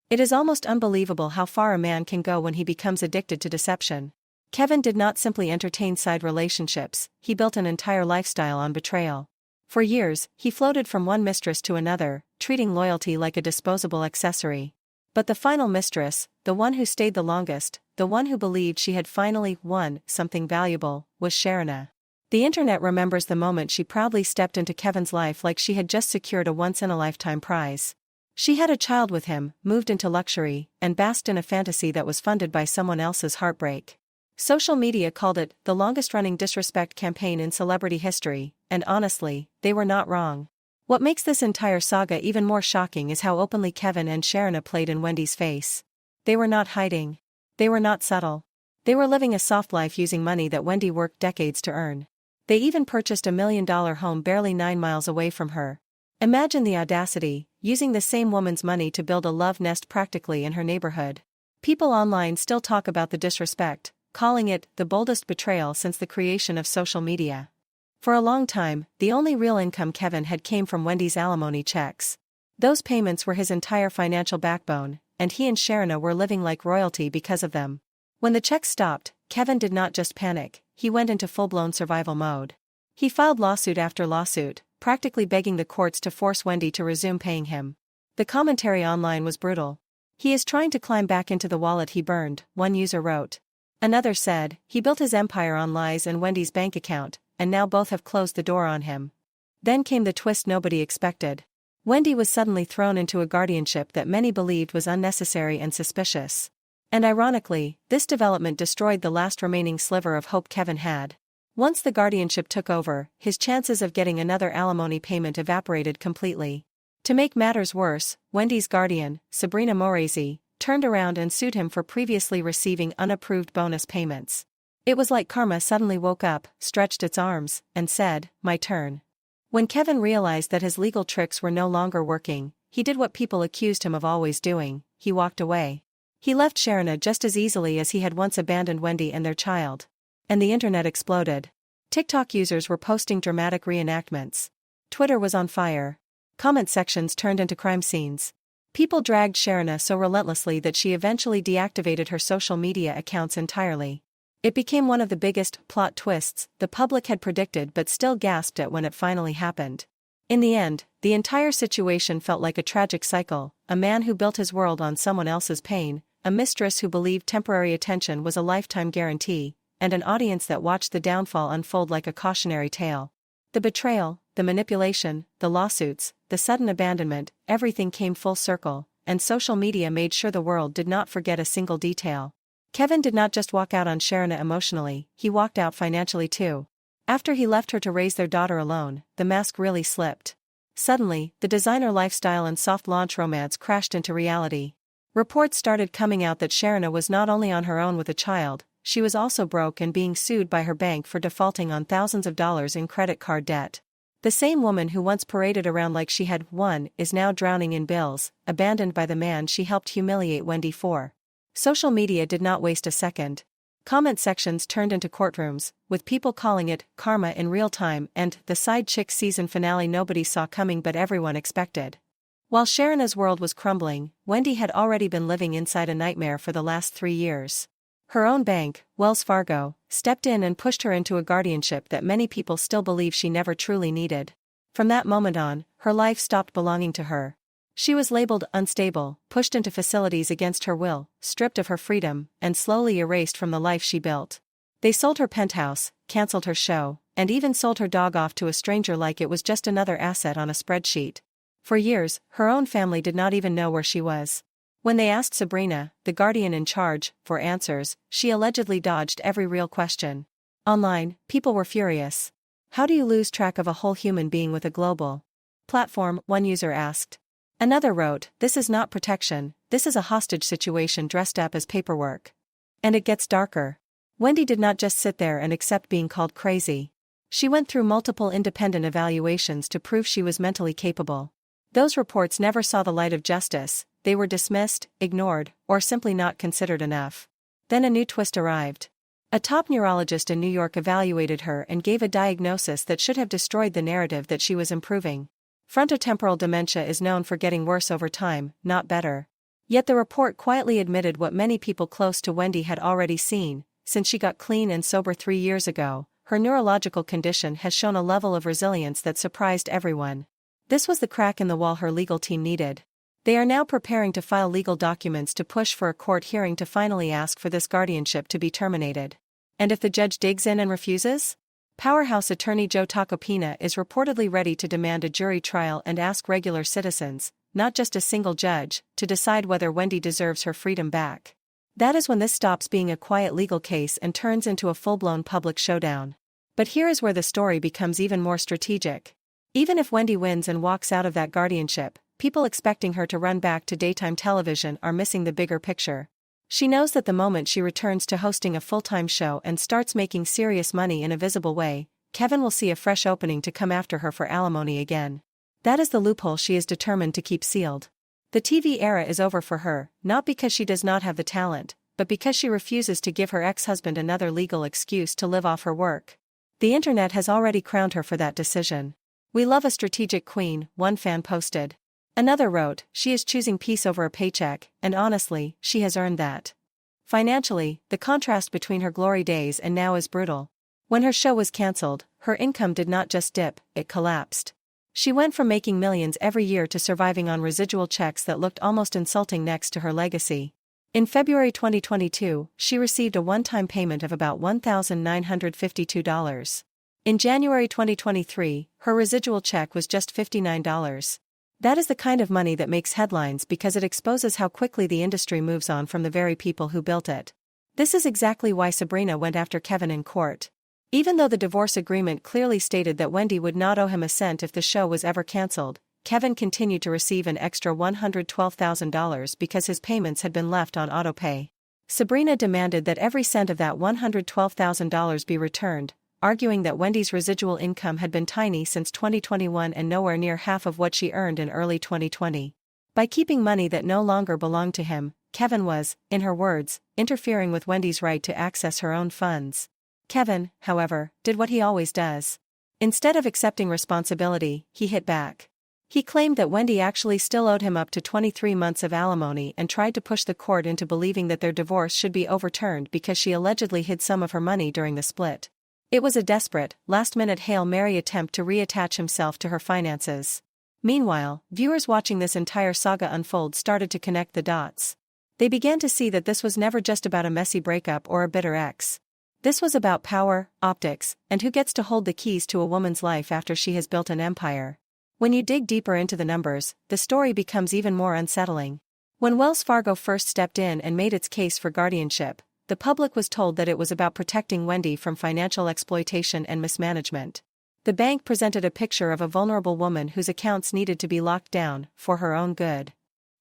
It is almost unbelievable how far a man can go when he becomes addicted to deception. Kevin did not simply entertain side relationships, he built an entire lifestyle on betrayal. For years, he floated from one mistress to another, treating loyalty like a disposable accessory. But the final mistress, the one who stayed the longest, the one who believed she had finally won something valuable, was Sharina. The internet remembers the moment she proudly stepped into Kevin's life like she had just secured a once-in-a-lifetime prize. She had a child with him, moved into luxury, and basked in a fantasy that was funded by someone else's heartbreak. Social media called it the longest-running disrespect campaign in celebrity history, and honestly, they were not wrong. What makes this entire saga even more shocking is how openly Kevin and Sharina played in Wendy's face. They were not hiding. They were not subtle. They were living a soft life using money that Wendy worked decades to earn. They even purchased a $1 million home barely 9 miles away from her. Imagine the audacity, using the same woman's money to build a love nest practically in her neighborhood. People online still talk about the disrespect, calling it the boldest betrayal since the creation of social media. For a long time, the only real income Kevin had came from Wendy's alimony checks. Those payments were his entire financial backbone, and he and Sharina were living like royalty because of them. When the checks stopped, Kevin did not just panic, he went into full-blown survival mode. He filed lawsuit after lawsuit, practically begging the courts to force Wendy to resume paying him. The commentary online was brutal. "He is trying to climb back into the wallet he burned," one user wrote. Another said, "He built his empire on lies and Wendy's bank account, and now both have closed the door on him." Then came the twist nobody expected. Wendy was suddenly thrown into a guardianship that many believed was unnecessary and suspicious. And ironically, this development destroyed the last remaining sliver of hope Kevin had. Once the guardianship took over, his chances of getting another alimony payment evaporated completely. To make matters worse, Wendy's guardian, Sabrina Moresi, turned around and sued him for previously receiving unapproved bonus payments. It was like karma suddenly woke up, stretched its arms, and said, "My turn." When Kevin realized that his legal tricks were no longer working, he did what people accused him of always doing: he walked away. He left Sharina just as easily as he had once abandoned Wendy and their child. And the internet exploded. TikTok users were posting dramatic reenactments. Twitter was on fire. Comment sections turned into crime scenes. People dragged Sharina so relentlessly that she eventually deactivated her social media accounts entirely. It became one of the biggest plot twists the public had predicted but still gasped at when it finally happened. In the end, the entire situation felt like a tragic cycle: a man who built his world on someone else's pain, a mistress who believed temporary attention was a lifetime guarantee, and an audience that watched the downfall unfold like a cautionary tale. The betrayal, the manipulation, the lawsuits, the sudden abandonment, everything came full circle, and social media made sure the world did not forget a single detail. Kevin did not just walk out on Sharina emotionally, he walked out financially too. After he left her to raise their daughter alone, the mask really slipped. Suddenly, the designer lifestyle and soft launch romance crashed into reality. Reports started coming out that Sharina was not only on her own with a child, she was also broke and being sued by her bank for defaulting on thousands of dollars in credit card debt. The same woman who once paraded around like she had won is now drowning in bills, abandoned by the man she helped humiliate Wendy for. Social media did not waste a second. Comment sections turned into courtrooms, with people calling it karma in real time and the side chick season finale nobody saw coming but everyone expected. While Sharina's world was crumbling, Wendy had already been living inside a nightmare for the last 3 years. Her own bank, Wells Fargo, stepped in and pushed her into a guardianship that many people still believe she never truly needed. From that moment on, her life stopped belonging to her. She was labeled unstable, pushed into facilities against her will, stripped of her freedom, and slowly erased from the life she built. They sold her penthouse, canceled her show, and even sold her dog off to a stranger like it was just another asset on a spreadsheet. For years, her own family did not even know where she was. When they asked Sabrina, the guardian in charge, for answers, she allegedly dodged every real question. Online, people were furious. "How do you lose track of a whole human being with a global platform?" one user asked. Another wrote, "This is not protection, this is a hostage situation dressed up as paperwork." And it gets darker. Wendy did not just sit there and accept being called crazy. She went through multiple independent evaluations to prove she was mentally capable. Those reports never saw the light of justice, they were dismissed, ignored, or simply not considered enough. Then a new twist arrived. A top neurologist in New York evaluated her and gave a diagnosis that should have destroyed the narrative that she was improving. Frontotemporal dementia is known for getting worse over time, not better. Yet the report quietly admitted what many people close to Wendy had already seen: since she got clean and sober 3 years ago, her neurological condition has shown a level of resilience that surprised everyone. This was the crack in the wall her legal team needed. They are now preparing to file legal documents to push for a court hearing to finally ask for this guardianship to be terminated. And if the judge digs in and refuses? Powerhouse attorney Joe Tacopina is reportedly ready to demand a jury trial and ask regular citizens, not just a single judge, to decide whether Wendy deserves her freedom back. That is when this stops being a quiet legal case and turns into a full-blown public showdown. But here is where the story becomes even more strategic. Even if Wendy wins and walks out of that guardianship, people expecting her to run back to daytime television are missing the bigger picture. She knows that the moment she returns to hosting a full-time show and starts making serious money in a visible way, Kevin will see a fresh opening to come after her for alimony again. That is the loophole she is determined to keep sealed. The TV era is over for her, not because she does not have the talent, but because she refuses to give her ex-husband another legal excuse to live off her work. The internet has already crowned her for that decision. "We love a strategic queen," one fan posted. Another wrote, "She is choosing peace over a paycheck, and honestly, she has earned that." Financially, the contrast between her glory days and now is brutal. When her show was cancelled, her income did not just dip, it collapsed. She went from making millions every year to surviving on residual checks that looked almost insulting next to her legacy. In February 2022, she received a one-time payment of about $1,952. In January 2023, her residual check was just $59. That is the kind of money that makes headlines because it exposes how quickly the industry moves on from the very people who built it. This is exactly why Sabrina went after Kevin in court. Even though the divorce agreement clearly stated that Wendy would not owe him a cent if the show was ever cancelled, Kevin continued to receive an extra $112,000 because his payments had been left on autopay. Sabrina demanded that every cent of that $112,000 be returned, arguing that Wendy's residual income had been tiny since 2021 and nowhere near half of what she earned in early 2020. By keeping money that no longer belonged to him, Kevin was, in her words, interfering with Wendy's right to access her own funds. Kevin, however, did what he always does. Instead of accepting responsibility, he hit back. He claimed that Wendy actually still owed him up to 23 months of alimony and tried to push the court into believing that their divorce should be overturned because she allegedly hid some of her money during the split. It was a desperate, last-minute Hail Mary attempt to reattach himself to her finances. Meanwhile, viewers watching this entire saga unfold started to connect the dots. They began to see that this was never just about a messy breakup or a bitter ex. This was about power, optics, and who gets to hold the keys to a woman's life after she has built an empire. When you dig deeper into the numbers, the story becomes even more unsettling. When Wells Fargo first stepped in and made its case for guardianship, the public was told that it was about protecting Wendy from financial exploitation and mismanagement. The bank presented a picture of a vulnerable woman whose accounts needed to be locked down, for her own good.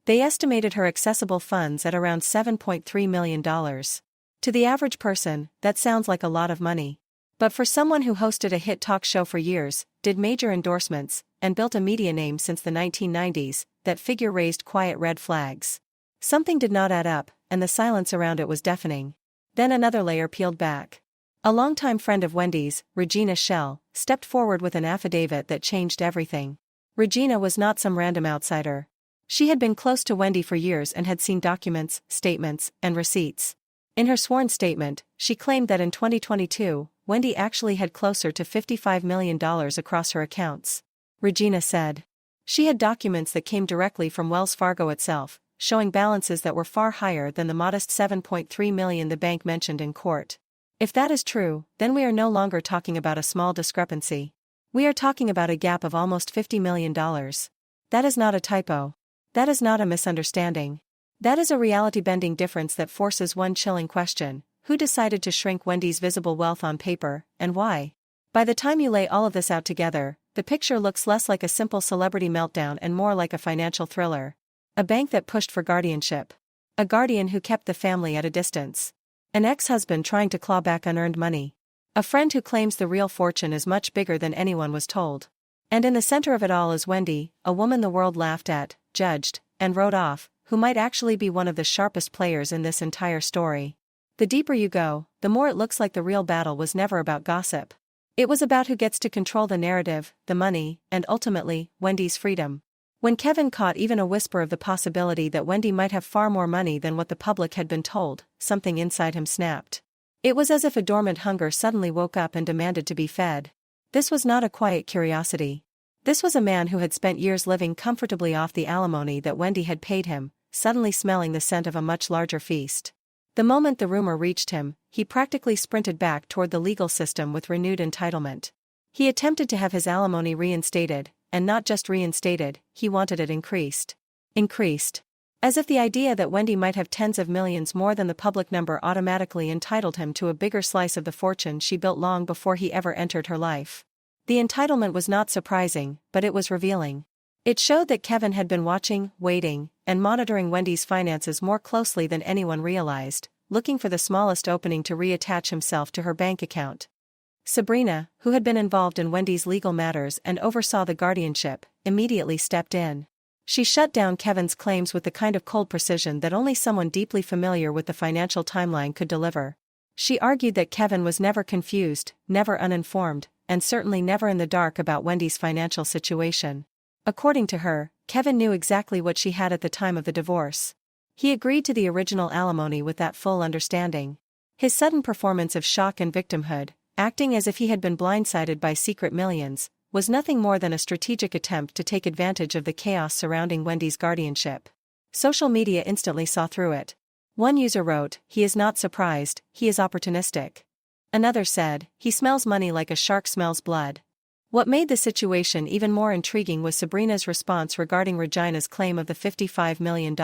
They estimated her accessible funds at around $7.3 million. To the average person, that sounds like a lot of money. But for someone who hosted a hit talk show for years, did major endorsements, and built a media name since the 1990s, that figure raised quiet red flags. Something did not add up, and the silence around it was deafening. Then another layer peeled back. A longtime friend of Wendy's, Regina Schell, stepped forward with an affidavit that changed everything. Regina was not some random outsider. She had been close to Wendy for years and had seen documents, statements, and receipts. In her sworn statement, she claimed that in 2022, Wendy actually had closer to $55 million across her accounts. Regina said. She had documents that came directly from Wells Fargo itself, showing balances that were far higher than the modest $7.3 million the bank mentioned in court. If that is true, then we are no longer talking about a small discrepancy. We are talking about a gap of almost $50 million. That is not a typo. That is not a misunderstanding. That is a reality-bending difference that forces one chilling question: who decided to shrink Wendy's visible wealth on paper, and why? By the time you lay all of this out together, the picture looks less like a simple celebrity meltdown and more like a financial thriller. A bank that pushed for guardianship. A guardian who kept the family at a distance. An ex-husband trying to claw back unearned money. A friend who claims the real fortune is much bigger than anyone was told. And in the center of it all is Wendy, a woman the world laughed at, judged, and wrote off, who might actually be one of the sharpest players in this entire story. The deeper you go, the more it looks like the real battle was never about gossip. It was about who gets to control the narrative, the money, and ultimately, Wendy's freedom. When Kevin caught even a whisper of the possibility that Wendy might have far more money than what the public had been told, something inside him snapped. It was as if a dormant hunger suddenly woke up and demanded to be fed. This was not a quiet curiosity. This was a man who had spent years living comfortably off the alimony that Wendy had paid him, suddenly smelling the scent of a much larger feast. The moment the rumor reached him, he practically sprinted back toward the legal system with renewed entitlement. He attempted to have his alimony reinstated, and not just reinstated, he wanted it increased. Increased. As if the idea that Wendy might have tens of millions more than the public number automatically entitled him to a bigger slice of the fortune she built long before he ever entered her life. The entitlement was not surprising, but it was revealing. It showed that Kevin had been watching, waiting, and monitoring Wendy's finances more closely than anyone realized, looking for the smallest opening to reattach himself to her bank account. Sabrina, who had been involved in Wendy's legal matters and oversaw the guardianship, immediately stepped in. She shut down Kevin's claims with the kind of cold precision that only someone deeply familiar with the financial timeline could deliver. She argued that Kevin was never confused, never uninformed, and certainly never in the dark about Wendy's financial situation. According to her, Kevin knew exactly what she had at the time of the divorce. He agreed to the original alimony with that full understanding. His sudden performance of shock and victimhood, acting as if he had been blindsided by secret millions, was nothing more than a strategic attempt to take advantage of the chaos surrounding Wendy's guardianship. Social media instantly saw through it. One user wrote, "He is not surprised, he is opportunistic." Another said, "He smells money like a shark smells blood." What made the situation even more intriguing was Sabrina's response regarding Regina's claim of the $55 million.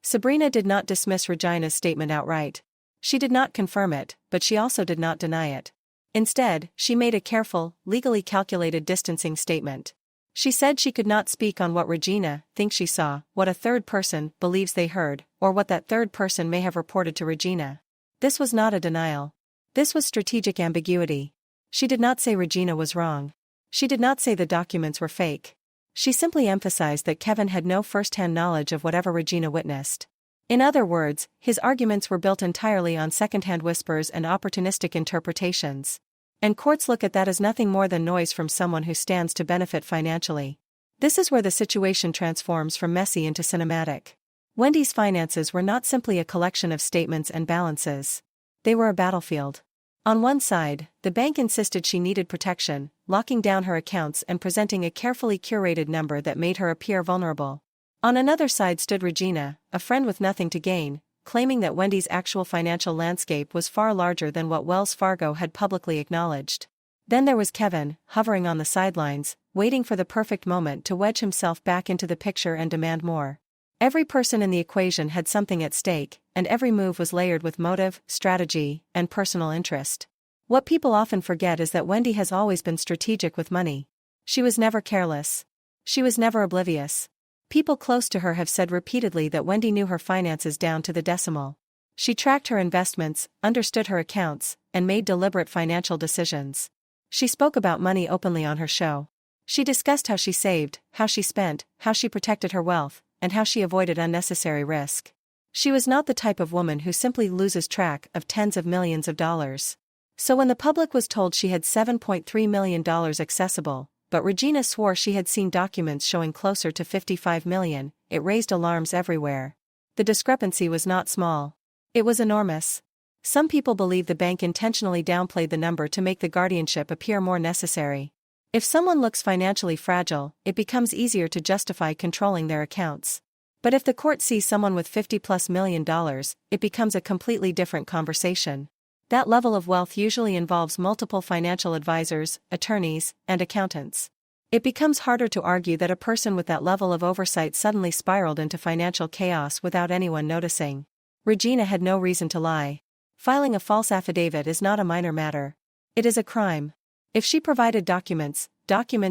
Sabrina did not dismiss Regina's statement outright. She did not confirm it, but she also did not deny it. Instead, she made a careful, legally calculated distancing statement. She said she could not speak on what Regina thinks she saw, what a third person believes they heard, or what that third person may have reported to Regina. This was not a denial. This was strategic ambiguity. She did not say Regina was wrong. She did not say the documents were fake. She simply emphasized that Kevin had no first-hand knowledge of whatever Regina witnessed. In other words, his arguments were built entirely on second-hand whispers and opportunistic interpretations. And courts look at that as nothing more than noise from someone who stands to benefit financially. This is where the situation transforms from messy into cinematic. Wendy's finances were not simply a collection of statements and balances. They were a battlefield. On one side, the bank insisted she needed protection, locking down her accounts and presenting a carefully curated number that made her appear vulnerable. On another side stood Regina, a friend with nothing to gain, claiming that Wendy's actual financial landscape was far larger than what Wells Fargo had publicly acknowledged. Then there was Kevin, hovering on the sidelines, waiting for the perfect moment to wedge himself back into the picture and demand more. Every person in the equation had something at stake, and every move was layered with motive, strategy, and personal interest. What people often forget is that Wendy has always been strategic with money. She was never careless. She was never oblivious. People close to her have said repeatedly that Wendy knew her finances down to the decimal. She tracked her investments, understood her accounts, and made deliberate financial decisions. She spoke about money openly on her show. She discussed how she saved, how she spent, how she protected her wealth, and how she avoided unnecessary risk. She was not the type of woman who simply loses track of tens of millions of dollars. So when the public was told she had $7.3 million accessible, but Regina swore she had seen documents showing closer to $55 million, it raised alarms everywhere. The discrepancy was not small. It was enormous. Some people believe the bank intentionally downplayed the number to make the guardianship appear more necessary. If someone looks financially fragile, it becomes easier to justify controlling their accounts. But if the court sees someone with $50+ million, it becomes a completely different conversation. That level of wealth usually involves multiple financial advisors, attorneys, and accountants. It becomes harder to argue that a person with that level of oversight suddenly spiraled into financial chaos without anyone noticing. Regina had no reason to lie. Filing a false affidavit is not a minor matter. It is a crime. If she provided documents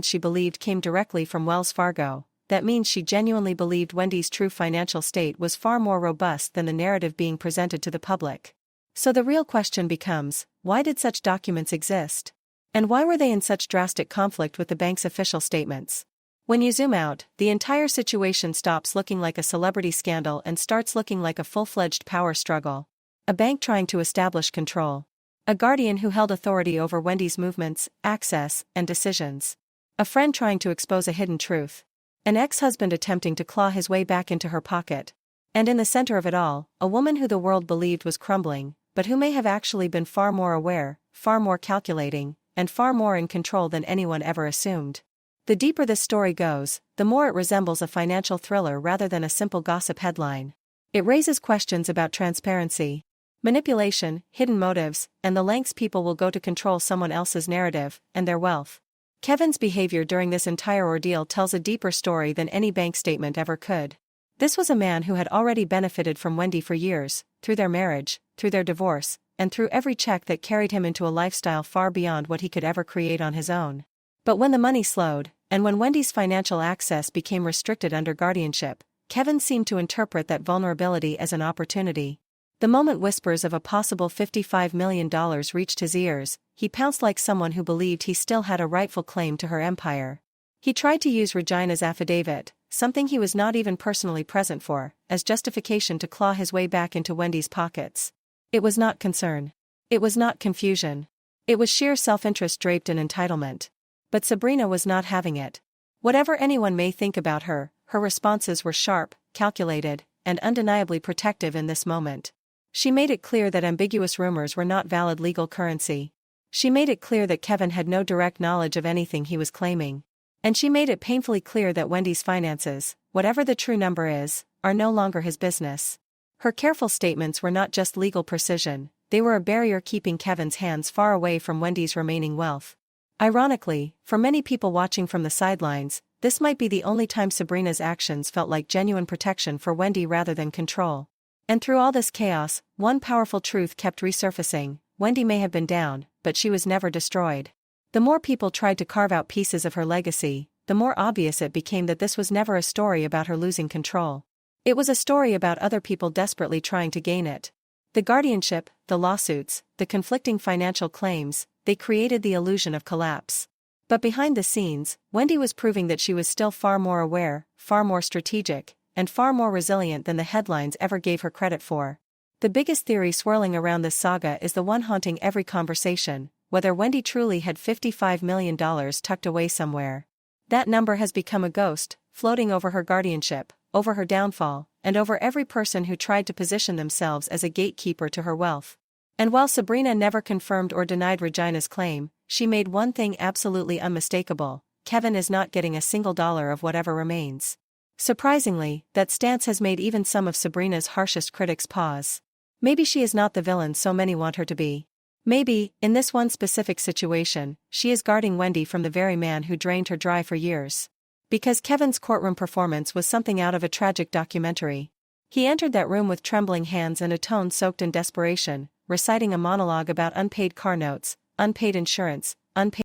she believed came directly from Wells Fargo, that means she genuinely believed Wendy's true financial state was far more robust than the narrative being presented to the public. So the real question becomes, why did such documents exist? And why were they in such drastic conflict with the bank's official statements? When you zoom out, the entire situation stops looking like a celebrity scandal and starts looking like a full-fledged power struggle. A bank trying to establish control. A guardian who held authority over Wendy's movements, access, and decisions. A friend trying to expose a hidden truth. An ex-husband attempting to claw his way back into her pocket. And in the center of it all, a woman who the world believed was crumbling, but who may have actually been far more aware, far more calculating, and far more in control than anyone ever assumed. The deeper this story goes, the more it resembles a financial thriller rather than a simple gossip headline. It raises questions about transparency, manipulation, hidden motives, and the lengths people will go to control someone else's narrative and their wealth. Kevin's behavior during this entire ordeal tells a deeper story than any bank statement ever could. This was a man who had already benefited from Wendy for years, through their marriage, through their divorce, and through every check that carried him into a lifestyle far beyond what he could ever create on his own. But when the money slowed, and when Wendy's financial access became restricted under guardianship, Kevin seemed to interpret that vulnerability as an opportunity. The moment whispers of a possible $55 million reached his ears, he pounced like someone who believed he still had a rightful claim to her empire. He tried to use Regina's affidavit, something he was not even personally present for, as justification to claw his way back into Wendy's pockets. It was not concern. It was not confusion. It was sheer self-interest draped in entitlement. But Sabrina was not having it. Whatever anyone may think about her, her responses were sharp, calculated, and undeniably protective in this moment. She made it clear that ambiguous rumors were not valid legal currency. She made it clear that Kevin had no direct knowledge of anything he was claiming. And she made it painfully clear that Wendy's finances, whatever the true number is, are no longer his business. Her careful statements were not just legal precision, they were a barrier keeping Kevin's hands far away from Wendy's remaining wealth. Ironically, for many people watching from the sidelines, this might be the only time Sabrina's actions felt like genuine protection for Wendy rather than control. And through all this chaos, one powerful truth kept resurfacing: Wendy may have been down, but she was never destroyed. The more people tried to carve out pieces of her legacy, the more obvious it became that this was never a story about her losing control. It was a story about other people desperately trying to gain it. The guardianship, the lawsuits, the conflicting financial claims, they created the illusion of collapse. But behind the scenes, Wendy was proving that she was still far more aware, far more strategic, and far more resilient than the headlines ever gave her credit for. The biggest theory swirling around this saga is the one haunting every conversation: whether Wendy truly had $55 million tucked away somewhere. That number has become a ghost, floating over her guardianship, over her downfall, and over every person who tried to position themselves as a gatekeeper to her wealth. And while Sabrina never confirmed or denied Regina's claim, she made one thing absolutely unmistakable: Kevin is not getting a single dollar of whatever remains. Surprisingly, that stance has made even some of Sabrina's harshest critics pause. Maybe she is not the villain so many want her to be. Maybe, in this one specific situation, she is guarding Wendy from the very man who drained her dry for years. Because Kevin's courtroom performance was something out of a tragic documentary. He entered that room with trembling hands and a tone soaked in desperation, reciting a monologue about unpaid car notes, unpaid insurance, unpaid